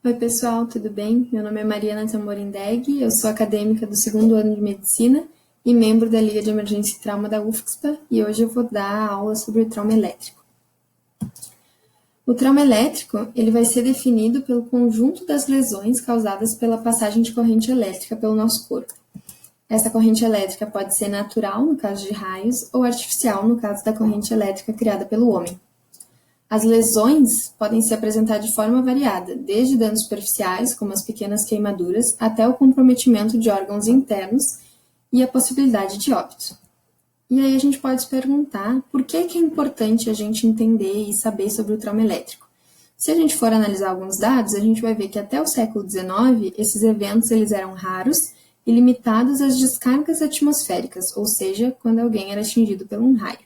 Oi pessoal, tudo bem? Meu nome é Mariana Tamborindeg, eu sou acadêmica do segundo ano de Medicina e membro da Liga de Emergência e Trauma da UFSPA e hoje eu vou dar aula sobre o trauma elétrico. O trauma elétrico ele vai ser definido pelo conjunto das lesões causadas pela passagem de corrente elétrica pelo nosso corpo. Essa corrente elétrica pode ser natural, no caso de raios, ou artificial, no caso da corrente elétrica criada pelo homem. As lesões podem se apresentar de forma variada, desde danos superficiais, como as pequenas queimaduras, até o comprometimento de órgãos internos e a possibilidade de óbito. E aí a gente pode se perguntar por que é importante a gente entender e saber sobre o trauma elétrico. Se a gente for analisar alguns dados, a gente vai ver que até o século XIX, esses eventos eles eram raros e limitados às descargas atmosféricas, ou seja, quando alguém era atingido por um raio.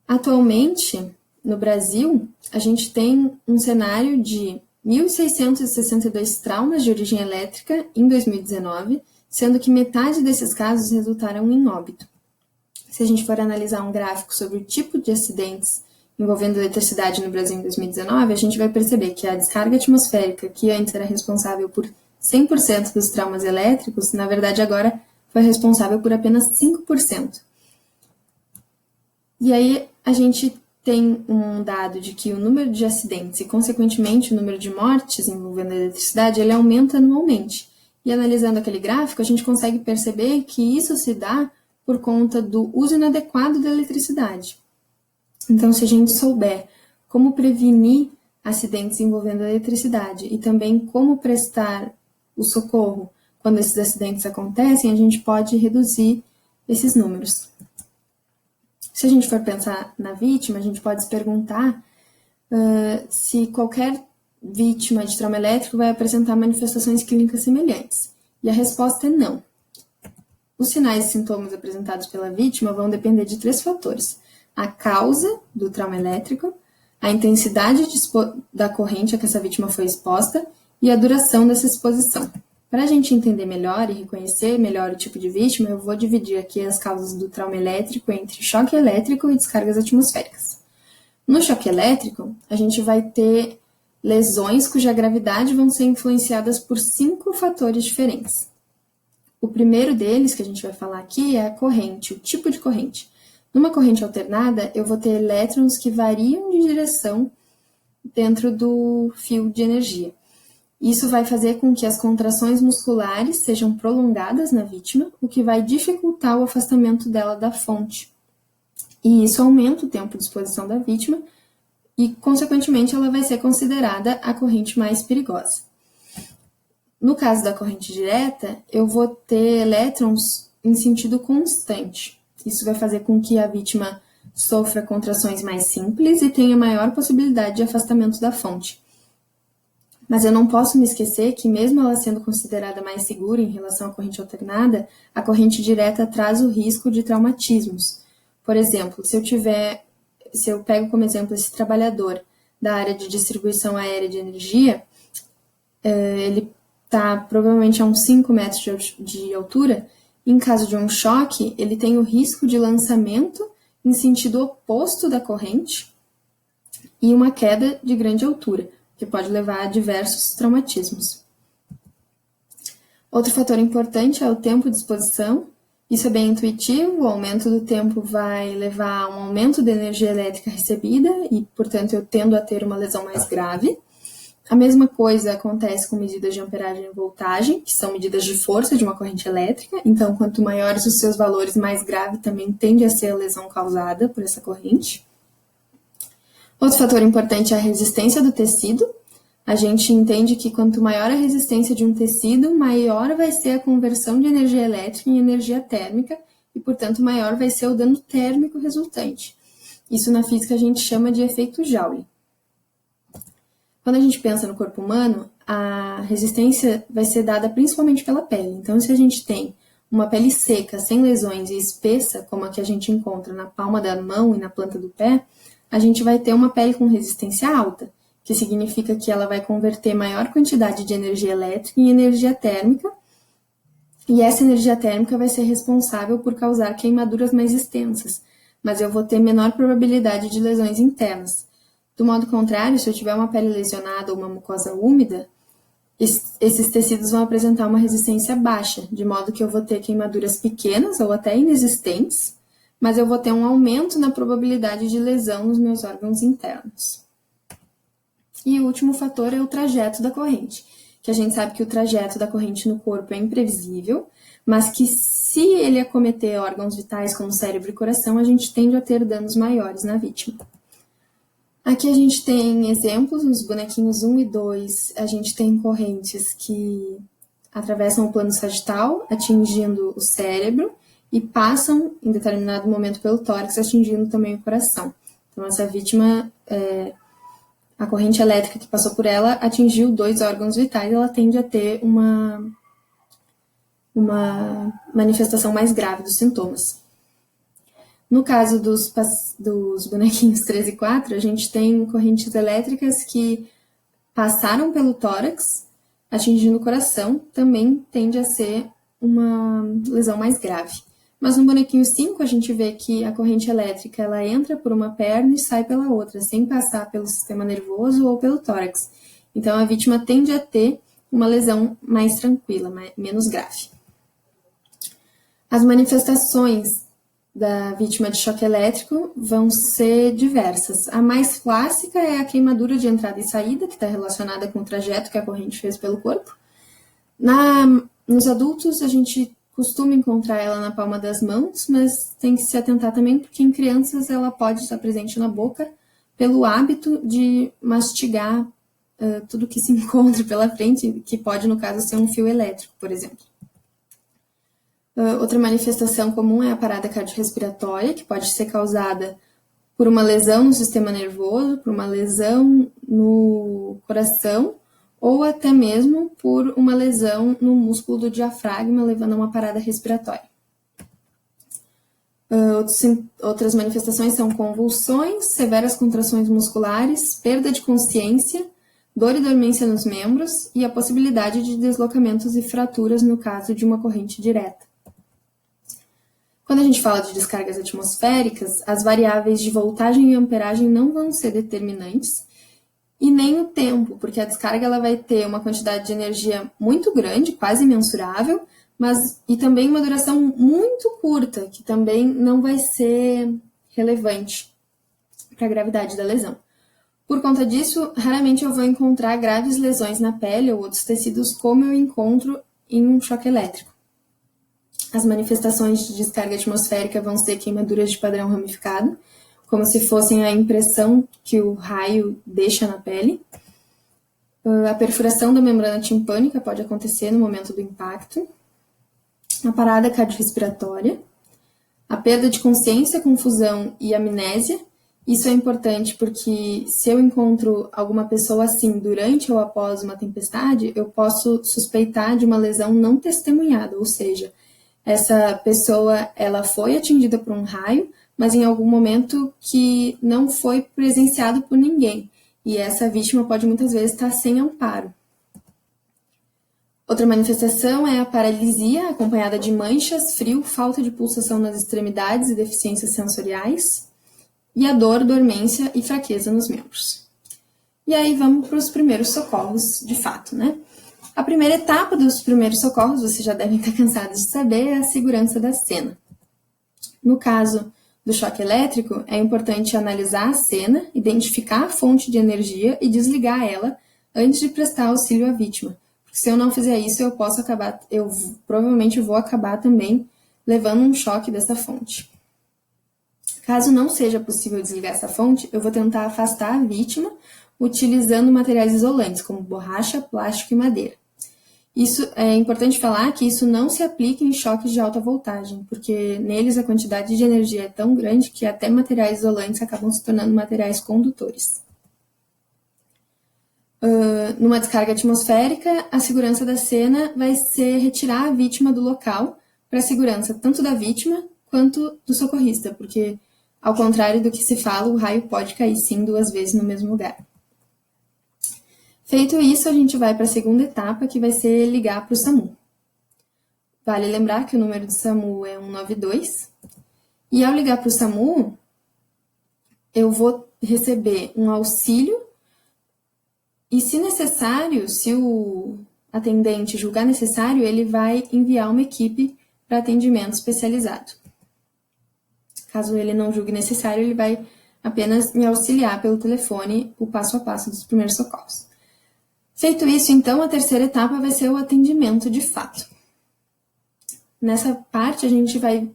Atualmente, no Brasil, a gente tem um cenário de 1.662 traumas de origem elétrica em 2019, sendo que metade desses casos resultaram em óbito. Se a gente for analisar um gráfico sobre o tipo de acidentes envolvendo eletricidade no Brasil em 2019, a gente vai perceber que a descarga atmosférica, que antes era responsável por 100% dos traumas elétricos, na verdade agora foi responsável por apenas 5%. E aí a gente tem um dado de que o número de acidentes e, consequentemente, o número de mortes envolvendo a eletricidade, ele aumenta anualmente. E analisando aquele gráfico, a gente consegue perceber que isso se dá por conta do uso inadequado da eletricidade. Então, se a gente souber como prevenir acidentes envolvendo a eletricidade e também como prestar o socorro quando esses acidentes acontecem, a gente pode reduzir esses números. Se a gente for pensar na vítima, a gente pode se perguntar se qualquer vítima de trauma elétrico vai apresentar manifestações clínicas semelhantes. E a resposta é não. Os sinais e sintomas apresentados pela vítima vão depender de 3 fatores: a causa do trauma elétrico, a intensidade da corrente a que essa vítima foi exposta e a duração dessa exposição. Para a gente entender melhor e reconhecer melhor o tipo de vítima, eu vou dividir aqui as causas do trauma elétrico entre choque elétrico e descargas atmosféricas. No choque elétrico, a gente vai ter lesões cuja gravidade vão ser influenciadas por 5 fatores diferentes. O primeiro deles, que a gente vai falar aqui, é a corrente, o tipo de corrente. Numa corrente alternada, eu vou ter elétrons que variam de direção dentro do fio de energia. Isso vai fazer com que as contrações musculares sejam prolongadas na vítima, o que vai dificultar o afastamento dela da fonte. E isso aumenta o tempo de exposição da vítima e, consequentemente, ela vai ser considerada a corrente mais perigosa. No caso da corrente direta, eu vou ter elétrons em sentido constante. Isso vai fazer com que a vítima sofra contrações mais simples e tenha maior possibilidade de afastamento da fonte. Mas eu não posso me esquecer que, mesmo ela sendo considerada mais segura em relação à corrente alternada, a corrente direta traz o risco de traumatismos. Por exemplo, se eu pego como exemplo esse trabalhador da área de distribuição aérea de energia, ele está provavelmente a uns 5 metros de altura. Em caso de um choque, ele tem o risco de lançamento em sentido oposto da corrente e uma queda de grande altura, que pode levar a diversos traumatismos. Outro fator importante é o tempo de exposição. Isso é bem intuitivo, o aumento do tempo vai levar a um aumento da energia elétrica recebida e, portanto, eu tendo a ter uma lesão mais grave. A mesma coisa acontece com medidas de amperagem e voltagem, que são medidas de força de uma corrente elétrica. Então, quanto maiores os seus valores, mais grave também tende a ser a lesão causada por essa corrente. Outro fator importante é a resistência do tecido. A gente entende que quanto maior a resistência de um tecido, maior vai ser a conversão de energia elétrica em energia térmica e, portanto, maior vai ser o dano térmico resultante. Isso na física a gente chama de efeito Joule. Quando a gente pensa no corpo humano, a resistência vai ser dada principalmente pela pele. Então, se a gente tem uma pele seca, sem lesões e espessa, como a que a gente encontra na palma da mão e na planta do pé, a gente vai ter uma pele com resistência alta, que significa que ela vai converter maior quantidade de energia elétrica em energia térmica, e essa energia térmica vai ser responsável por causar queimaduras mais extensas, mas eu vou ter menor probabilidade de lesões internas. Do modo contrário, se eu tiver uma pele lesionada ou uma mucosa úmida, esses tecidos vão apresentar uma resistência baixa, de modo que eu vou ter queimaduras pequenas ou até inexistentes, mas eu vou ter um aumento na probabilidade de lesão nos meus órgãos internos. E o último fator é o trajeto da corrente, que a gente sabe que o trajeto da corrente no corpo é imprevisível, mas que se ele acometer órgãos vitais como cérebro e coração, a gente tende a ter danos maiores na vítima. Aqui a gente tem exemplos, nos bonequinhos 1 e 2, a gente tem correntes que atravessam o plano sagital, atingindo o cérebro, e passam, em determinado momento, pelo tórax, atingindo também o coração. Então, essa vítima, a corrente elétrica que passou por ela atingiu 2 órgãos vitais, ela tende a ter uma manifestação mais grave dos sintomas. No caso dos bonequinhos 3 e 4, a gente tem correntes elétricas que passaram pelo tórax, atingindo o coração, também tende a ser uma lesão mais grave. Mas no bonequinho 5, a gente vê que a corrente elétrica ela entra por uma perna e sai pela outra, sem passar pelo sistema nervoso ou pelo tórax. Então, a vítima tende a ter uma lesão mais tranquila, menos grave. As manifestações da vítima de choque elétrico vão ser diversas. A mais clássica é a queimadura de entrada e saída, que está relacionada com o trajeto que a corrente fez pelo corpo. Nos adultos, a gente costuma encontrar ela na palma das mãos, mas tem que se atentar também, porque em crianças ela pode estar presente na boca pelo hábito de mastigar tudo que se encontra pela frente, que pode, no caso, ser um fio elétrico, por exemplo. Outra manifestação comum é a parada cardiorrespiratória, que pode ser causada por uma lesão no sistema nervoso, por uma lesão no coração, ou até mesmo por uma lesão no músculo do diafragma, levando a uma parada respiratória. Outras manifestações são convulsões, severas contrações musculares, perda de consciência, dor e dormência nos membros e a possibilidade de deslocamentos e fraturas no caso de uma corrente direta. Quando a gente fala de descargas atmosféricas, as variáveis de voltagem e amperagem não vão ser determinantes, e nem o tempo, porque a descarga ela vai ter uma quantidade de energia muito grande, quase imensurável, e também uma duração muito curta, que também não vai ser relevante para a gravidade da lesão. Por conta disso, raramente eu vou encontrar graves lesões na pele ou outros tecidos como eu encontro em um choque elétrico. As manifestações de descarga atmosférica vão ser queimaduras de padrão ramificado, como se fossem a impressão que o raio deixa na pele. A perfuração da membrana timpânica pode acontecer no momento do impacto. A parada cardiorrespiratória. A perda de consciência, confusão e amnésia. Isso é importante porque se eu encontro alguma pessoa assim durante ou após uma tempestade, eu posso suspeitar de uma lesão não testemunhada, ou seja, essa pessoa ela foi atingida por um raio, mas em algum momento que não foi presenciado por ninguém. E essa vítima pode muitas vezes estar sem amparo. Outra manifestação é a paralisia, acompanhada de manchas, frio, falta de pulsação nas extremidades e deficiências sensoriais, e a dor, dormência e fraqueza nos membros. E aí vamos para os primeiros socorros de fato, né? A primeira etapa dos primeiros socorros, vocês já devem estar cansados de saber, é a segurança da cena. No caso do choque elétrico, é importante analisar a cena, identificar a fonte de energia e desligar ela antes de prestar auxílio à vítima. Porque se eu não fizer isso, eu provavelmente vou acabar também levando um choque dessa fonte. Caso não seja possível desligar essa fonte, eu vou tentar afastar a vítima utilizando materiais isolantes, como borracha, plástico e madeira. Isso é importante falar que isso não se aplica em choques de alta voltagem, porque neles a quantidade de energia é tão grande que até materiais isolantes acabam se tornando materiais condutores. Numa descarga atmosférica, a segurança da cena vai ser retirar a vítima do local para a segurança tanto da vítima quanto do socorrista, porque, ao contrário do que se fala, o raio pode cair sim 2 vezes no mesmo lugar. Feito isso, a gente vai para a segunda etapa, que vai ser ligar para o SAMU. Vale lembrar que o número do SAMU é 192. E ao ligar para o SAMU, eu vou receber um auxílio e, se necessário, se o atendente julgar necessário, ele vai enviar uma equipe para atendimento especializado. Caso ele não julgue necessário, ele vai apenas me auxiliar pelo telefone o passo a passo dos primeiros socorros. Feito isso, então, a terceira etapa vai ser o atendimento de fato. Nessa parte, a gente vai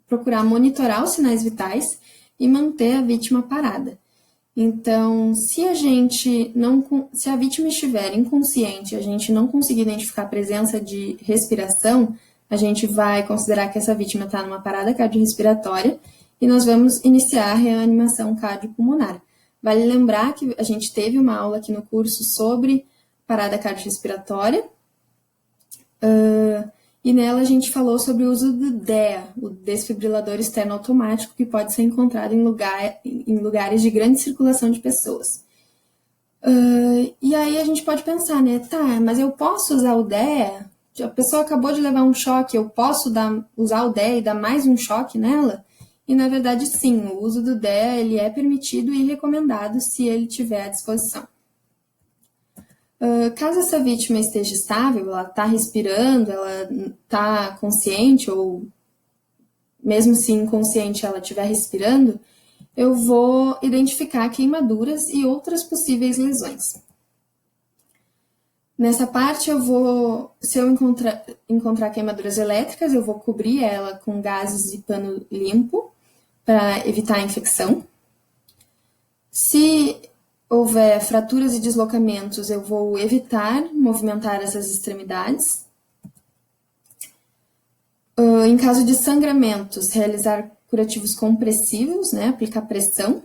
procurar monitorar os sinais vitais e manter a vítima parada. Então, se a vítima estiver inconsciente e a gente não conseguir identificar a presença de respiração, a gente vai considerar que essa vítima está numa parada cardiorrespiratória e nós vamos iniciar a reanimação cardiopulmonar. Vale lembrar que a gente teve uma aula aqui no curso sobre parada cardiorrespiratória, e nela a gente falou sobre o uso do DEA, o desfibrilador externo automático, que pode ser encontrado em lugares de grande circulação de pessoas. E aí a gente pode pensar, né, tá, mas eu posso usar o DEA? A pessoa acabou de levar um choque, eu posso usar o DEA e dar mais um choque nela? E na verdade sim, o uso do DEA ele é permitido e recomendado se ele tiver à disposição. Caso essa vítima esteja estável, ela está respirando, ela está consciente, ou mesmo se inconsciente ela estiver respirando, eu vou identificar queimaduras e outras possíveis lesões. Nessa parte, se eu encontrar queimaduras elétricas, eu vou cobrir ela com gases e pano limpo para evitar a infecção. Se houver fraturas e deslocamentos, eu vou evitar movimentar essas extremidades. Em caso de sangramentos, realizar curativos compressivos, né, aplicar pressão.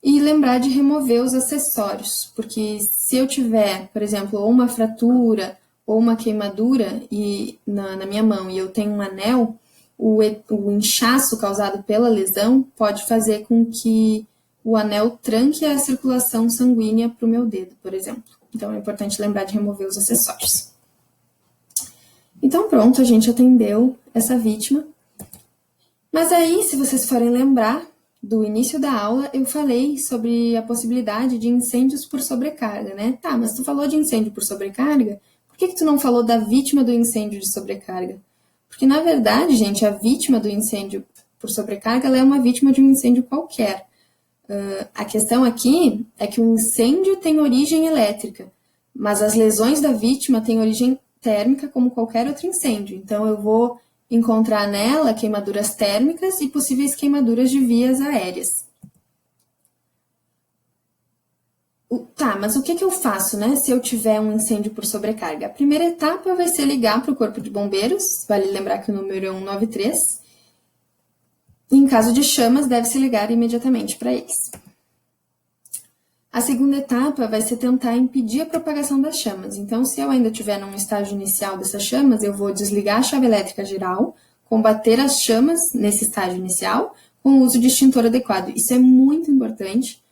E lembrar de remover os acessórios, porque se eu tiver, por exemplo, ou uma fratura ou uma queimadura na minha mão e eu tenho um anel, o inchaço causado pela lesão pode fazer com que o anel tranque a circulação sanguínea para o meu dedo, por exemplo. Então, é importante lembrar de remover os acessórios. Então, pronto, a gente atendeu essa vítima. Mas aí, se vocês forem lembrar, do início da aula, eu falei sobre a possibilidade de incêndios por sobrecarga, né? Tá, mas tu falou de incêndio por sobrecarga? Por que tu não falou da vítima do incêndio de sobrecarga? Porque, na verdade, gente, a vítima do incêndio por sobrecarga, ela é uma vítima de um incêndio qualquer. A questão aqui é que o incêndio tem origem elétrica, mas as lesões da vítima têm origem térmica como qualquer outro incêndio. Então, eu vou encontrar nela queimaduras térmicas e possíveis queimaduras de vias aéreas. Tá, mas o que eu faço, né, se eu tiver um incêndio por sobrecarga? A primeira etapa vai ser ligar para o Corpo de Bombeiros, vale lembrar que o número é 193, e em caso de chamas, deve-se ligar imediatamente para eles. A segunda etapa vai ser tentar impedir a propagação das chamas. Então, se eu ainda estiver num estágio inicial dessas chamas, eu vou desligar a chave elétrica geral, combater as chamas nesse estágio inicial, com o uso de extintor adequado. Isso é muito importante,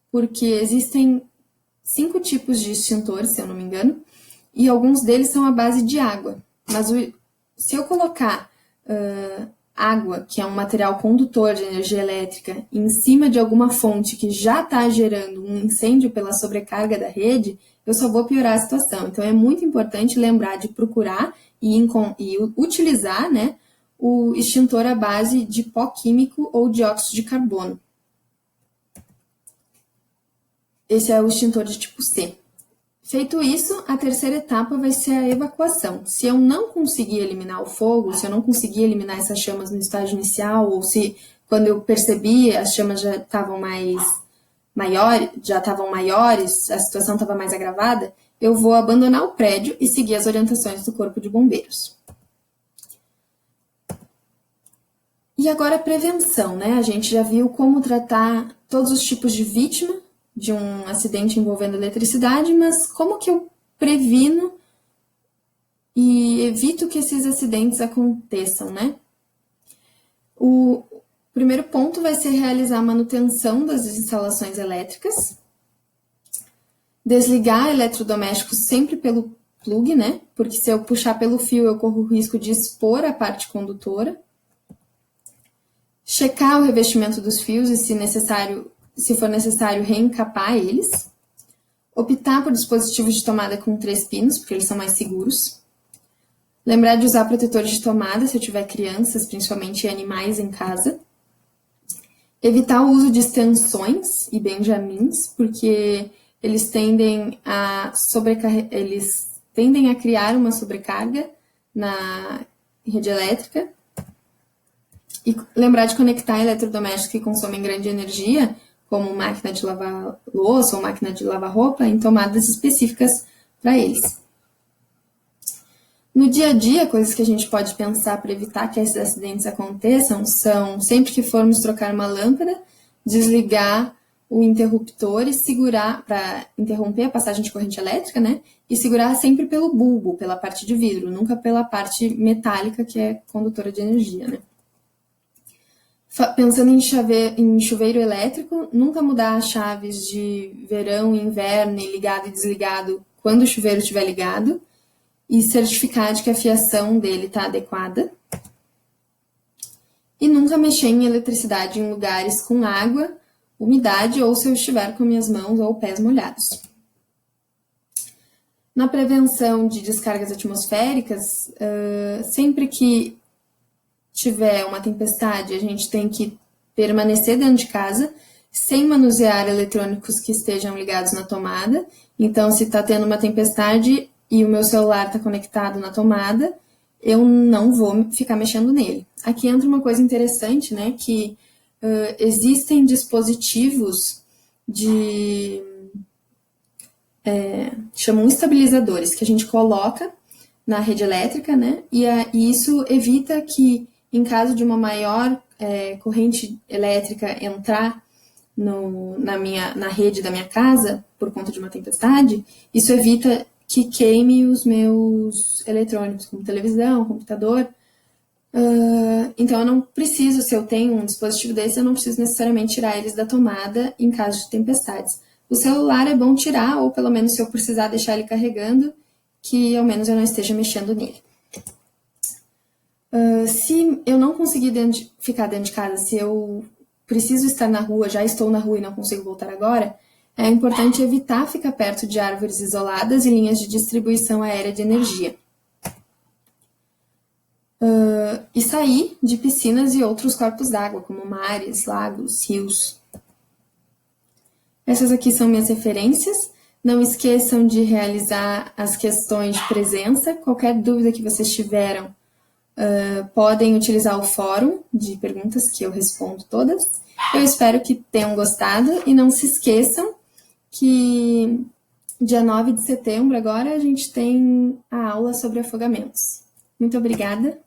porque existem 5 tipos de extintores, se eu não me engano, e alguns deles são à base de água. Mas se eu colocar água, que é um material condutor de energia elétrica, em cima de alguma fonte que já está gerando um incêndio pela sobrecarga da rede, eu só vou piorar a situação. Então, é muito importante lembrar de procurar e utilizar, né, o extintor à base de pó químico ou dióxido de carbono. Esse é o extintor de tipo C. Feito isso, a terceira etapa vai ser a evacuação. Se eu não conseguir eliminar o fogo, se eu não conseguir eliminar essas chamas no estágio inicial, ou se quando eu percebi as chamas já estavam maiores, a situação estava mais agravada, eu vou abandonar o prédio e seguir as orientações do Corpo de Bombeiros. E agora a prevenção, né? A gente já viu como tratar todos os tipos de vítima de um acidente envolvendo eletricidade, mas como que eu previno e evito que esses acidentes aconteçam, né? O primeiro ponto vai ser realizar a manutenção das instalações elétricas, desligar eletrodomésticos sempre pelo plug, né? Porque se eu puxar pelo fio, eu corro o risco de expor a parte condutora. checar o revestimento dos fios e, se for necessário, reencapar eles. Optar por dispositivos de tomada com 3 pinos, porque eles são mais seguros. Lembrar de usar protetores de tomada se eu tiver crianças, principalmente animais em casa. Evitar o uso de extensões e benjamins, porque eles tendem a criar uma sobrecarga na rede elétrica. E lembrar de conectar eletrodomésticos que consomem grande energia, como máquina de lavar louça ou máquina de lavar roupa, em tomadas específicas para eles. No dia a dia, coisas que a gente pode pensar para evitar que esses acidentes aconteçam são, sempre que formos trocar uma lâmpada, desligar o interruptor e segurar, para interromper a passagem de corrente elétrica, né? E segurar sempre pelo bulbo, pela parte de vidro, nunca pela parte metálica, que é condutora de energia, né? Pensando em chuveiro elétrico, nunca mudar as chaves de verão e inverno, ligado e desligado, quando o chuveiro estiver ligado, e certificar de que a fiação dele está adequada. E nunca mexer em eletricidade em lugares com água, umidade ou se eu estiver com minhas mãos ou pés molhados. Na prevenção de descargas atmosféricas, sempre que tiver uma tempestade, a gente tem que permanecer dentro de casa, sem manusear eletrônicos que estejam ligados na tomada. Então, se está tendo uma tempestade e o meu celular está conectado na tomada, eu não vou ficar mexendo nele. Aqui entra uma coisa interessante, né, que existem dispositivos chamam estabilizadores, que a gente coloca na rede elétrica, né, e isso evita que, em caso de uma maior corrente elétrica entrar na rede da minha casa, por conta de uma tempestade, isso evita que queime os meus eletrônicos, como televisão, computador. Então, eu não preciso, se eu tenho um dispositivo desse, eu não preciso necessariamente tirar eles da tomada em caso de tempestades. O celular é bom tirar, ou pelo menos se eu precisar deixar ele carregando, que ao menos eu não esteja mexendo nele. Se eu não conseguir ficar dentro de casa, se eu preciso estar na rua, já estou na rua e não consigo voltar agora, é importante evitar ficar perto de árvores isoladas e linhas de distribuição aérea de energia. E sair de piscinas e outros corpos d'água, como mares, lagos, rios. Essas aqui são minhas referências. Não esqueçam de realizar as questões de presença. Qualquer dúvida que vocês tiveram, podem utilizar o fórum de perguntas, que eu respondo todas. Eu espero que tenham gostado e não se esqueçam que dia 9 de setembro agora a gente tem a aula sobre afogamentos. Muito obrigada.